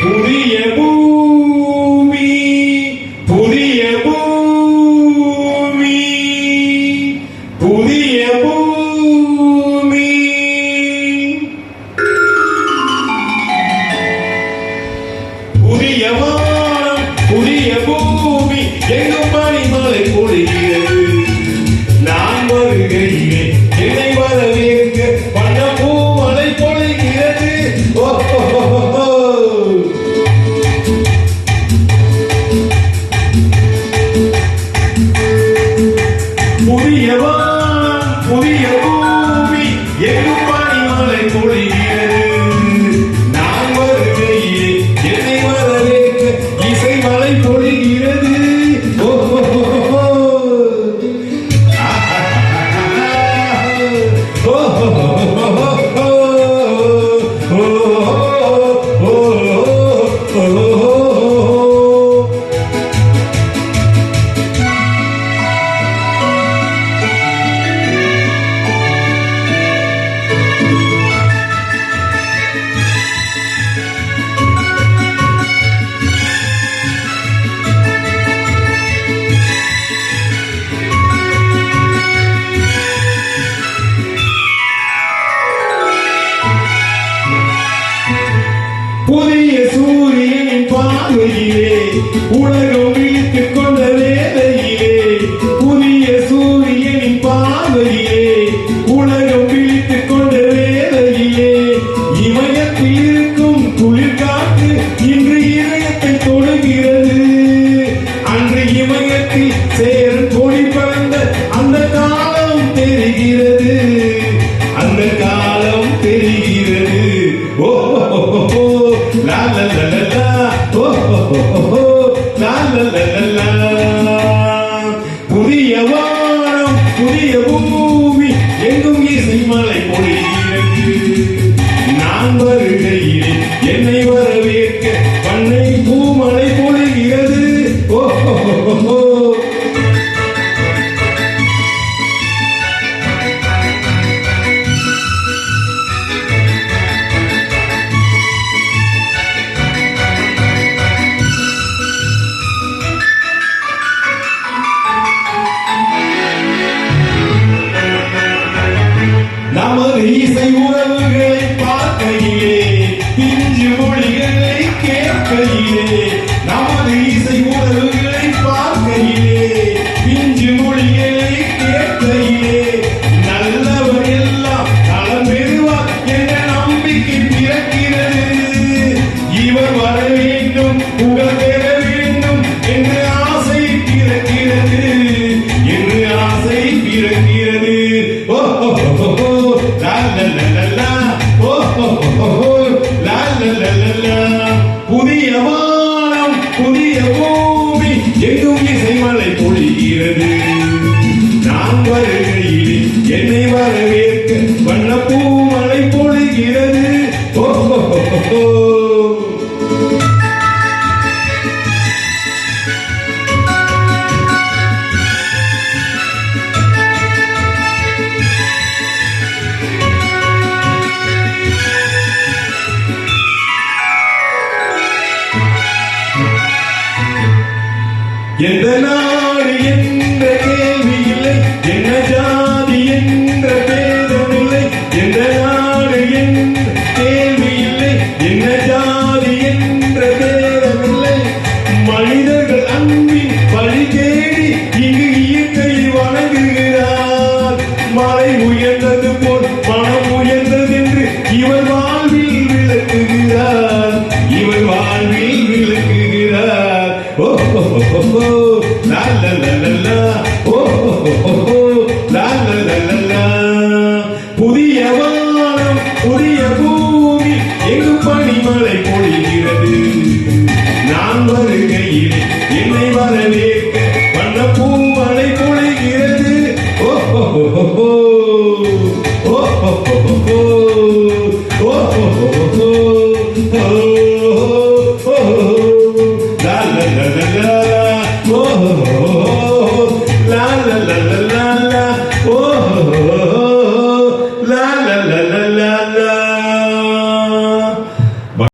புதிய பூமி புதிய பூமி புதிய பூமி புதிய வானம் புதிய பூமி எங்கும் பனிமழை பொழிகிறது நான் வருகையிலே என்னை வரவேற்க வண்ண பூமழை பொழிகிறது புதிய வானம் புதிய பூமி எங்கும் பனிமழை பொழிகிறது நான் வருகையிலே என்னை வரவேற்க இசை மழை பொழிகிறது புதிய சூரியனின் பார்வையிலே உலகம் விழித்துக் கொண்ட வேளையிலே புதிய சூரியனின் பார்வையிலே உலகம் விழித்துக் கொண்ட வேளையிலே இமயத்தில் இருக்கும் குளிர்காற்று இன்று இதயத்தை தொடுகிறது அன்று இமயத்தில் சேரும் கொடி பறந்த அந்த காலம் தெரிகிறது அந்த காலம் தெரிகிறது La la la la la, oh oh oh oh, la la la la la. புதிய வானம் புதிய பூமி எங்கும் இசை மழை பொழிகிறது நான் வருகையிலே என்னை வரவேற்க பண்ணை பூமழை பொழிகிறது ஓ ஓ நமது இசை உறவுகளை பார்க்கையிலே பிஞ்சு மொழிகளை கேட்கையிலே நமது இசை உறவுகளை பார்க்கையிலே பிஞ்சு மொழிகளை கேட்கையிலே நல்லவர் எல்லாம் நலம் பெறுவார் என்ற நம்பிக்கை பிறக்கிறது இவர் வர வேண்டும் புகழ் பெற வேண்டும் என்று ஆசை பிறக்கிறது என்று ஆசை பிறக்கிறது ஓ La la la la la, oh oh oh oh, la la la la la. புதிய வானம் புதிய பூமி எங்கும் இசை மழை பொழிகிறது நான் வருகையிலே என்னை வரவேற்க வண்ண பூமழை பொழிகிறது ஓ ஓ எந்த நாடு என்ற கேள்வி இல்லை என்ன ஜாதி என்ற பேதமில்லை எந்த நாடு என்ற கேள்வி இல்லை என்ன ஜாதி என்ற பேதமில்லை மனிதர்கள் அன்பின் வழி தேடி இங்கு இயற்கை வணங்குகிறார் மலை உயர்ந்தது போல் மனம் உயர்ந்தது என்று இவர் வாழ்வில் விளக்குகிறார் இவர் வாழ்வில் விளக்குகிறார் oh oh oh oh la la la la la oh oh oh oh la la la la la புதிய வானம் புதிய பூமி எங்கும் பனிமழை பொழிகிறது நான் வருகையிலே என்னை வரவேற்க வண்ண பூமழை பொழிகிறது oh oh oh oh